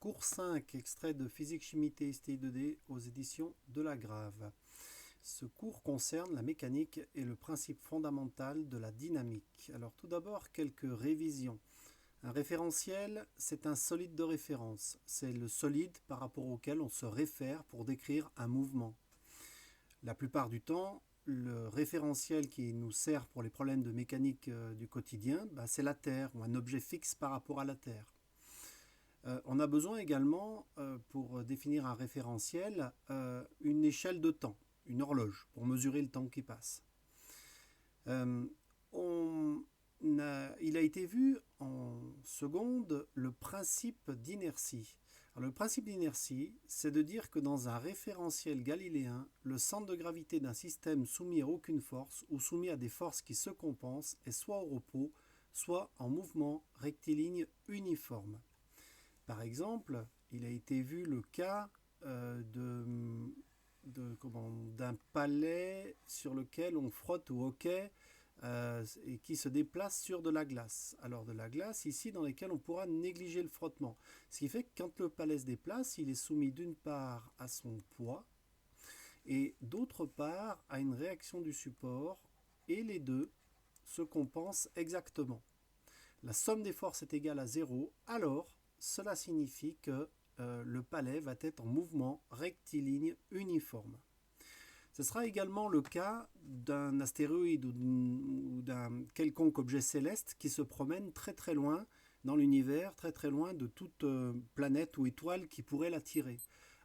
Cours 5, extrait de Physique-Chimie TSTI 2D aux éditions Delagrave. Ce cours concerne la mécanique et le principe fondamental de la dynamique. Alors tout d'abord, quelques révisions. Un référentiel, c'est un solide de référence. C'est le solide par rapport auquel on se réfère pour décrire un mouvement. La plupart du temps, le référentiel qui nous sert pour les problèmes de mécanique du quotidien, c'est la Terre ou un objet fixe par rapport à la Terre. On a besoin également, pour définir un référentiel, une échelle de temps, une horloge, pour mesurer le temps qui passe. Il a été vu en seconde le principe d'inertie. Alors, le principe d'inertie, c'est de dire que dans un référentiel galiléen, le centre de gravité d'un système soumis à aucune force ou soumis à des forces qui se compensent est soit au repos, soit en mouvement rectiligne uniforme. Par exemple, il a été vu le cas d'un palais sur lequel on frotte au hockey et qui se déplace sur de la glace. Alors de la glace ici dans laquelle on pourra négliger le frottement. Ce qui fait que quand le palais se déplace, il est soumis d'une part à son poids et d'autre part à une réaction du support, et les deux se compensent exactement. La somme des forces est égale à 0, alors cela signifie que le palais va être en mouvement rectiligne uniforme. Ce sera également le cas d'un astéroïde ou d'un quelconque objet céleste qui se promène très très loin dans l'univers, très très loin de toute planète ou étoile qui pourrait l'attirer.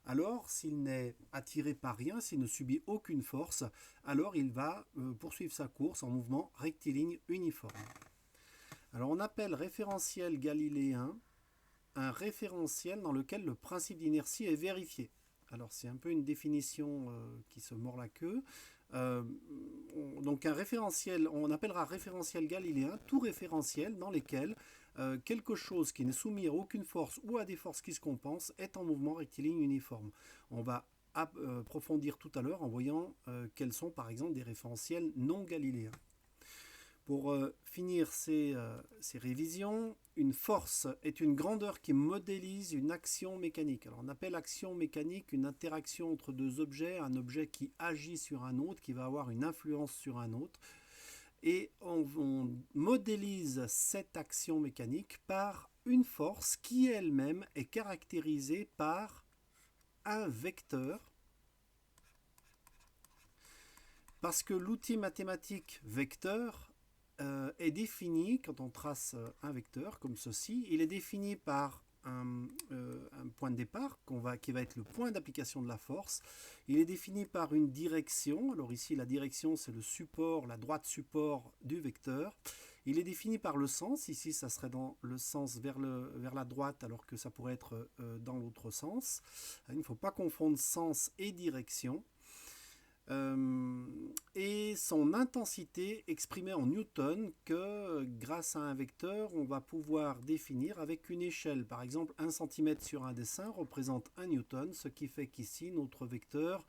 Alors, s'il n'est attiré par rien, s'il ne subit aucune force, alors il va poursuivre sa course en mouvement rectiligne uniforme. Alors, on appelle référentiel galiléen un référentiel dans lequel le principe d'inertie est vérifié. Alors c'est un peu une définition qui se mord la queue. Donc un référentiel, on appellera référentiel galiléen tout référentiel dans lequel quelque chose qui n'est soumis à aucune force ou à des forces qui se compensent est en mouvement rectiligne uniforme. On va approfondir tout à l'heure en voyant quels sont par exemple des référentiels non galiléens. Pour finir ces révisions, une force est une grandeur qui modélise une action mécanique. Alors on appelle action mécanique une interaction entre deux objets, un objet qui agit sur un autre, qui va avoir une influence sur un autre. Et on modélise cette action mécanique par une force qui elle-même est caractérisée par un vecteur. Parce que l'outil mathématique vecteur est défini, quand on trace un vecteur comme ceci, il est défini par un point de départ qui va être le point d'application de la force. Il est défini par une direction. Alors ici, la direction, c'est le support, la droite support du vecteur. Il est défini par le sens. Ici, ça serait dans le sens vers la droite, alors que ça pourrait être dans l'autre sens. Il ne faut pas confondre sens et direction. Et son intensité exprimée en newton que grâce à un vecteur on va pouvoir définir avec une échelle. Par exemple 1 cm sur un dessin représente 1 newton, ce qui fait qu'ici notre vecteur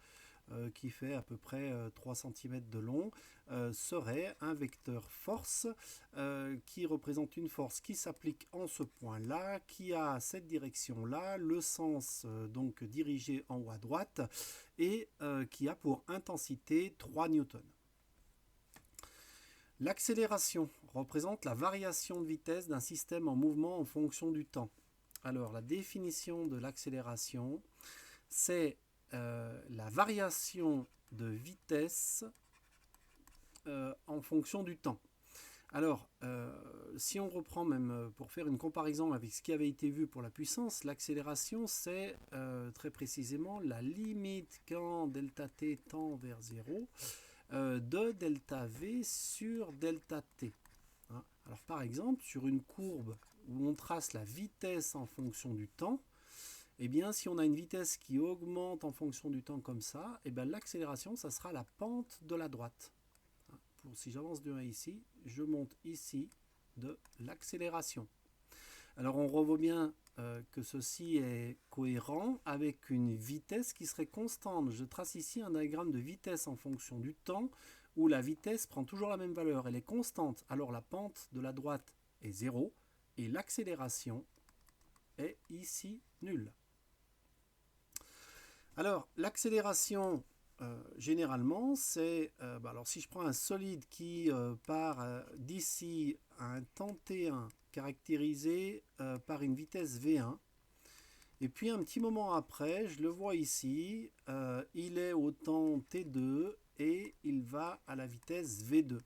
qui fait à peu près 3 cm de long serait un vecteur force qui représente une force qui s'applique en ce point là, qui a cette direction là, le sens donc dirigé en haut à droite, et qui a pour intensité 3 newtons. L'accélération représente la variation de vitesse d'un système en mouvement en fonction du temps. Alors la définition de l'accélération, c'est la variation de vitesse en fonction du temps. Alors, si on reprend même pour faire une comparaison avec ce qui avait été vu pour la puissance, l'accélération c'est très précisément la limite quand delta t tend vers 0 de delta v sur delta t. Hein. Alors par exemple, sur une courbe où on trace la vitesse en fonction du temps, eh bien, si on a une vitesse qui augmente en fonction du temps comme ça, eh bien, l'accélération, ça sera la pente de la droite. Si j'avance de 1 ici, je monte ici de l'accélération. Alors, on revoit bien que ceci est cohérent avec une vitesse qui serait constante. Je trace ici un diagramme de vitesse en fonction du temps où la vitesse prend toujours la même valeur, elle est constante. Alors, la pente de la droite est 0 et l'accélération est ici nul. Alors, l'accélération, généralement, c'est... alors, si je prends un solide qui part d'ici à un temps t1 caractérisé par une vitesse v1, et puis un petit moment après, je le vois ici, il est au temps t2 et il va à la vitesse v2.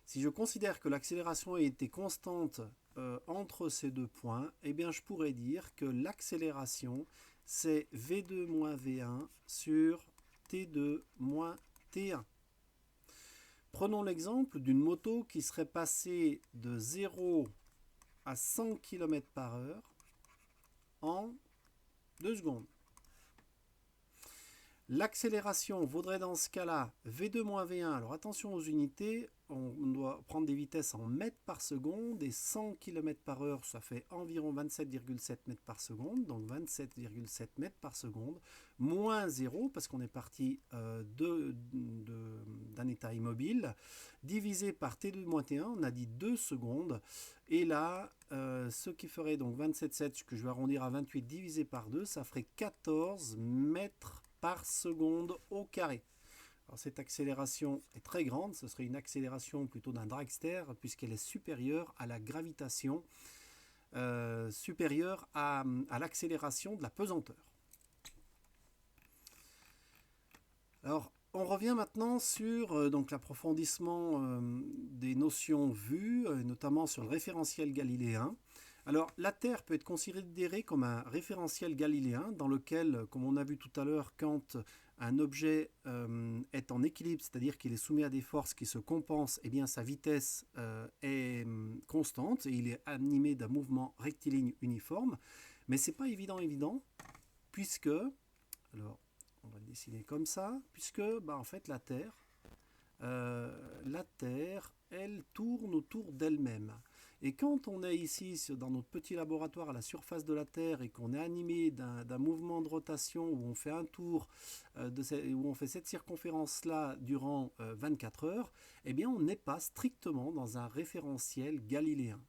Si je considère que l'accélération a été constante entre ces deux points, eh bien je pourrais dire que l'accélération c'est v2 moins v1 sur t2 moins t1. Prenons l'exemple d'une moto qui serait passée de 0 à 100 km/h en 2 secondes. L'accélération vaudrait dans ce cas-là v2 moins v1. Alors attention aux unités, on doit prendre des vitesses en mètres par seconde et 100 km/h, ça fait environ 27,7 mètres par seconde, donc 27,7 mètres par seconde, moins 0, parce qu'on est parti d'un état immobile, divisé par t2 moins t1, on a dit 2 secondes, et là, ce qui ferait donc 27,7, que je vais arrondir à 28, divisé par 2, ça ferait 14 mètres par seconde au carré. Alors cette accélération est très grande, ce serait une accélération plutôt d'un dragster puisqu'elle est supérieure à la gravitation, supérieure à l'accélération de la pesanteur. Alors on revient maintenant sur donc l'approfondissement des notions vues, notamment sur le référentiel galiléen. Alors, la Terre peut être considérée comme un référentiel galiléen dans lequel, comme on a vu tout à l'heure, quand un objet est en équilibre, c'est-à-dire qu'il est soumis à des forces qui se compensent, eh bien sa vitesse est constante et il est animé d'un mouvement rectiligne uniforme. Mais ce n'est pas évident, puisque, alors on va le dessiner comme ça, puisque en fait la Terre, elle tourne autour d'elle-même. Et quand on est ici dans notre petit laboratoire à la surface de la Terre et qu'on est animé d'un mouvement de rotation où on fait un tour, où on fait cette circonférence-là durant 24 heures, eh bien on n'est pas strictement dans un référentiel galiléen.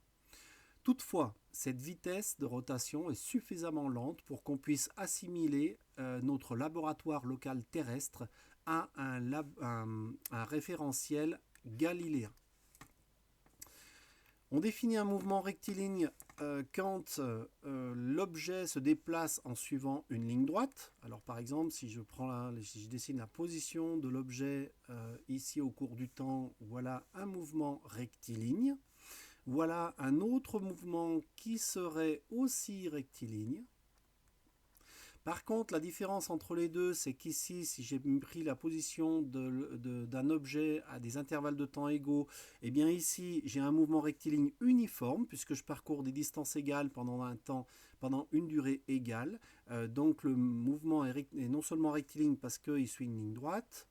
Toutefois, cette vitesse de rotation est suffisamment lente pour qu'on puisse assimiler notre laboratoire local terrestre à un référentiel galiléen. On définit un mouvement rectiligne quand l'objet se déplace en suivant une ligne droite. Alors par exemple, si je dessine la position de l'objet ici au cours du temps, voilà un mouvement rectiligne. Voilà un autre mouvement qui serait aussi rectiligne. Par contre, la différence entre les deux, c'est qu'ici, si j'ai pris la position d'un objet à des intervalles de temps égaux, eh bien ici, j'ai un mouvement rectiligne uniforme, puisque je parcours des distances égales pendant une durée égale. Donc le mouvement est non seulement rectiligne parce qu'il suit une ligne droite,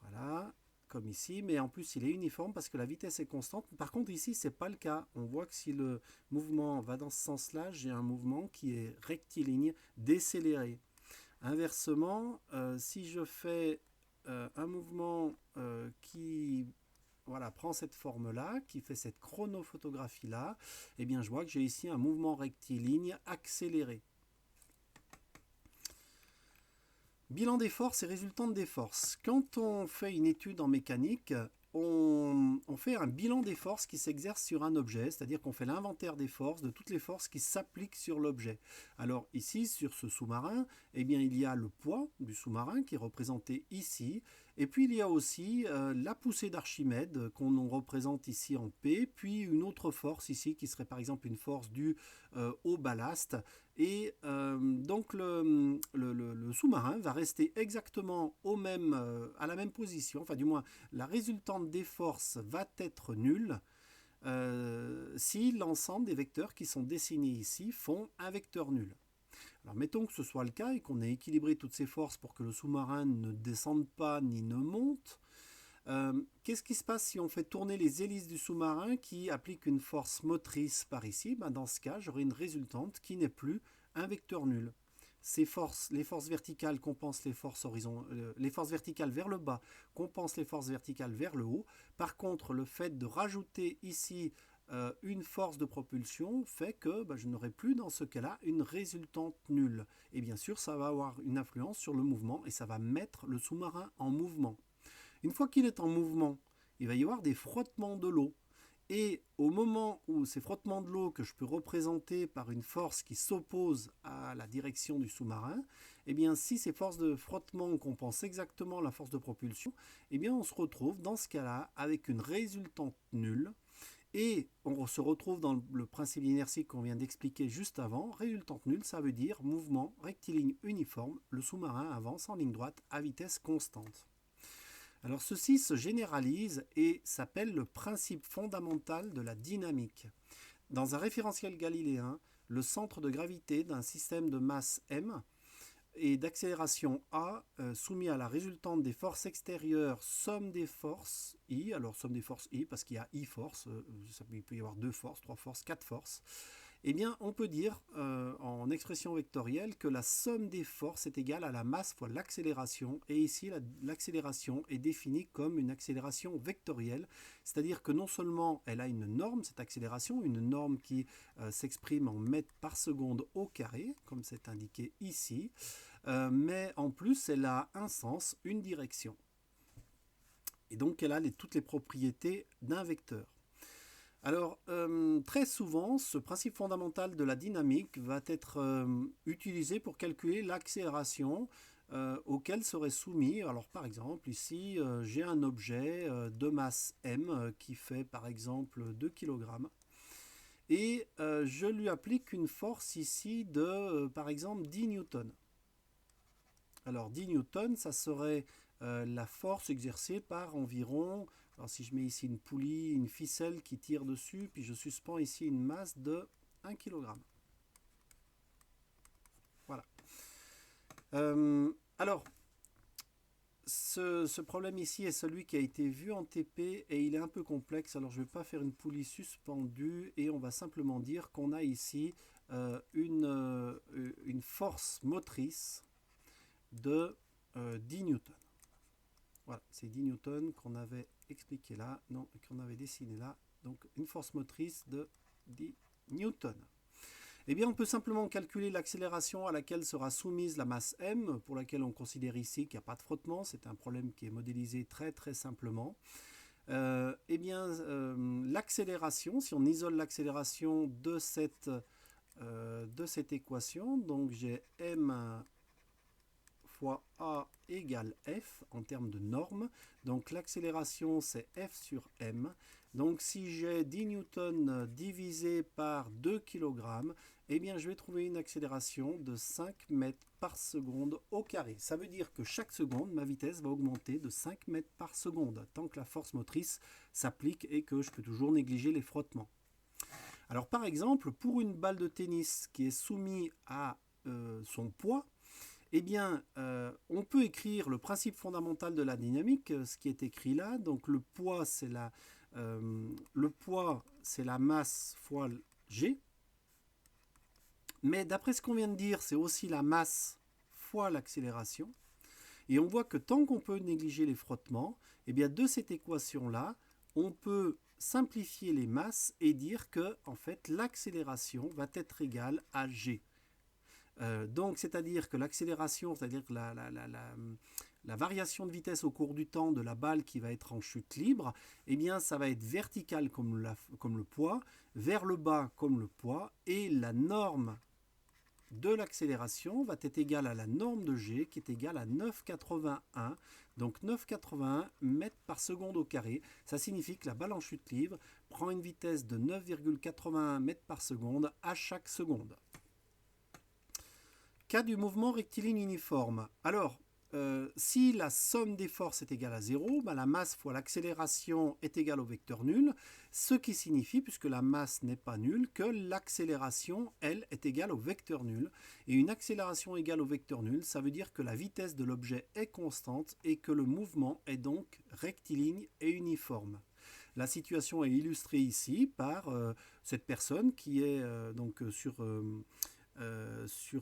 voilà, comme ici, mais en plus il est uniforme parce que la vitesse est constante. Par contre ici, ce n'est pas le cas. On voit que si le mouvement va dans ce sens-là, j'ai un mouvement qui est rectiligne, décéléré. Inversement, si je fais un mouvement qui prend cette forme-là, qui fait cette chronophotographie-là, eh bien je vois que j'ai ici un mouvement rectiligne accéléré. Bilan des forces et résultante des forces. Quand on fait une étude en mécanique, on fait un bilan des forces qui s'exercent sur un objet, c'est-à-dire qu'on fait l'inventaire des forces, de toutes les forces qui s'appliquent sur l'objet. Alors ici, sur ce sous-marin, eh bien, il y a le poids du sous-marin qui est représenté ici, et puis il y a aussi la poussée d'Archimède qu'on représente ici en P, puis une autre force ici qui serait par exemple une force due au ballast. Et donc le sous-marin va rester exactement à la même position, enfin du moins la résultante des forces va être nulle si l'ensemble des vecteurs qui sont dessinés ici font un vecteur nul. Alors mettons que ce soit le cas et qu'on ait équilibré toutes ces forces pour que le sous-marin ne descende pas ni ne monte. Qu'est-ce qui se passe si on fait tourner les hélices du sous-marin qui appliquent une force motrice par ici? Dans ce cas, j'aurai une résultante qui n'est plus un vecteur nul. Les forces verticales compensent les forces verticales vers le bas compensent les forces verticales vers le haut. Par contre, le fait de rajouter ici une force de propulsion fait que je n'aurai plus dans ce cas-là une résultante nulle. Et bien sûr, ça va avoir une influence sur le mouvement et ça va mettre le sous-marin en mouvement. Une fois qu'il est en mouvement, il va y avoir des frottements de l'eau. Et au moment où ces frottements de l'eau que je peux représenter par une force qui s'oppose à la direction du sous-marin, eh bien si ces forces de frottement compensent exactement la force de propulsion, eh bien on se retrouve dans ce cas-là avec une résultante nulle. Et on se retrouve dans le principe d'inertie qu'on vient d'expliquer juste avant. Résultante nulle, ça veut dire mouvement rectiligne uniforme. Le sous-marin avance en ligne droite à vitesse constante. Alors ceci se généralise et s'appelle le principe fondamental de la dynamique. Dans un référentiel galiléen, le centre de gravité d'un système de masse m et d'accélération a soumis à la résultante des forces extérieures somme des forces i, alors somme des forces i parce qu'il y a i forces, il peut y avoir 2 forces, 3 forces, 4 forces, eh bien on peut dire en expression vectorielle que la somme des forces est égale à la masse fois l'accélération, et ici l'accélération est définie comme une accélération vectorielle, c'est-à-dire que non seulement elle a une norme, cette accélération, une norme qui s'exprime en mètres par seconde au carré, comme c'est indiqué ici, mais en plus elle a un sens, une direction. Et donc elle a toutes les propriétés d'un vecteur. Alors, très souvent, ce principe fondamental de la dynamique va être utilisé pour calculer l'accélération auquel serait soumis. Alors, par exemple, ici, j'ai un objet de masse m qui fait, par exemple, 2 kg. Et je lui applique une force ici de, par exemple, 10 newtons. Alors 10 newtons, ça serait la force exercée par environ, alors si je mets ici une poulie, une ficelle qui tire dessus, puis je suspends ici une masse de 1 kg. Voilà. Alors, ce problème ici est celui qui a été vu en TP et il est un peu complexe. Alors je ne vais pas faire une poulie suspendue et on va simplement dire qu'on a ici une force motrice de 10 newtons. Voilà, c'est 10 newtons qu'on avait expliqué là, non, qu'on avait dessiné là. Donc une force motrice de 10 newtons. Eh bien, on peut simplement calculer l'accélération à laquelle sera soumise la masse m, pour laquelle on considère ici qu'il n'y a pas de frottement. C'est un problème qui est modélisé très très simplement. Eh bien, l'accélération, si on isole l'accélération de cette équation, donc j'ai m fois a égale f en termes de normes. Donc l'accélération c'est f sur m. Donc si j'ai 10 newtons divisé par 2 kg, eh bien je vais trouver une accélération de 5 mètres par seconde au carré. Ça veut dire que chaque seconde, ma vitesse va augmenter de 5 mètres par seconde, tant que la force motrice s'applique et que je peux toujours négliger les frottements. Alors par exemple, pour une balle de tennis qui est soumise à son poids, eh bien, on peut écrire le principe fondamental de la dynamique, ce qui est écrit là. Donc le poids, c'est la masse fois g. Mais d'après ce qu'on vient de dire, c'est aussi la masse fois l'accélération. Et on voit que tant qu'on peut négliger les frottements, eh bien de cette équation-là, on peut simplifier les masses et dire que en fait, l'accélération va être égale à g. Donc, c'est-à-dire que l'accélération, c'est-à-dire que la variation de vitesse au cours du temps de la balle qui va être en chute libre, eh bien, ça va être vertical comme le poids, vers le bas comme le poids, et la norme de l'accélération va être égale à la norme de g, qui est égale à 9,81. Donc 9,81 mètres par seconde au carré. Ça signifie que la balle en chute libre prend une vitesse de 9,81 mètres par seconde à chaque seconde. Cas du mouvement rectiligne uniforme. Alors, si la somme des forces est égale à 0, la masse fois l'accélération est égale au vecteur nul, ce qui signifie, puisque la masse n'est pas nulle, que l'accélération, elle, est égale au vecteur nul. Et une accélération égale au vecteur nul, ça veut dire que la vitesse de l'objet est constante et que le mouvement est donc rectiligne et uniforme. La situation est illustrée ici par cette personne qui est donc sur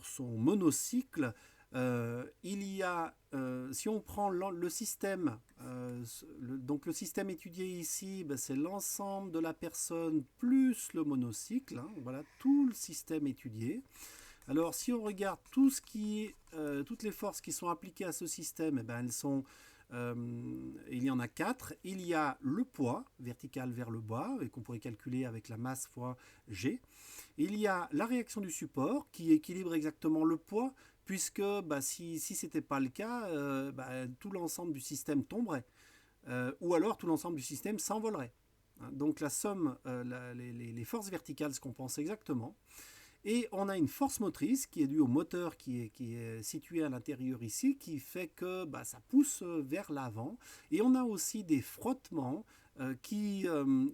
son monocycle Il y a, si on prend le système, donc le système étudié ici, ben, c'est l'ensemble de la personne plus le monocycle, hein, voilà tout le système étudié. Alors si on regarde tout ce toutes les forces qui sont appliquées à ce système, eh ben, elles sont, il y en a 4. Il y a le poids vertical vers le bas et qu'on pourrait calculer avec la masse fois G. Il y a la réaction du support qui équilibre exactement le poids, puisque bah, si ce n'était pas le cas, bah, tout l'ensemble du système tomberait, ou alors tout l'ensemble du système s'envolerait. Donc la somme, les forces verticales se compensent exactement. Et on a une force motrice qui est due au moteur qui est situé à l'intérieur ici, qui fait que bah, ça pousse vers l'avant. Et on a aussi des frottements qui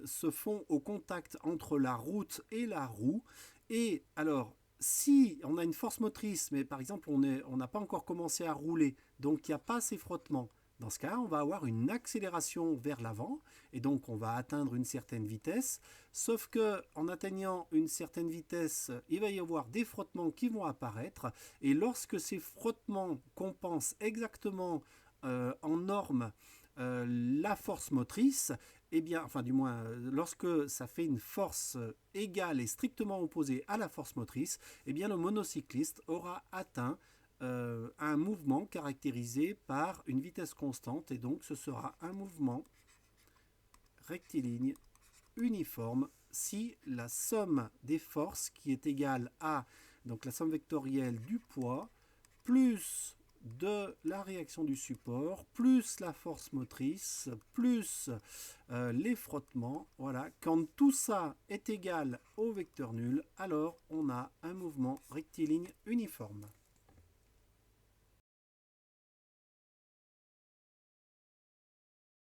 se font au contact entre la route et la roue. Et alors, si on a une force motrice, mais par exemple on n'a pas encore commencé à rouler, donc il n'y a pas ces frottements, dans ce cas, on va avoir une accélération vers l'avant et donc on va atteindre une certaine vitesse. Sauf que en atteignant une certaine vitesse, il va y avoir des frottements qui vont apparaître et lorsque ces frottements compensent exactement en norme la force motrice, eh bien, enfin du moins, lorsque ça fait une force égale et strictement opposée à la force motrice, eh bien le monocycliste aura atteint un mouvement caractérisé par une vitesse constante et donc ce sera un mouvement rectiligne uniforme si la somme des forces qui est égale à donc la somme vectorielle du poids plus de la réaction du support plus la force motrice plus les frottements, voilà, quand tout ça est égal au vecteur nul, alors on a un mouvement rectiligne uniforme.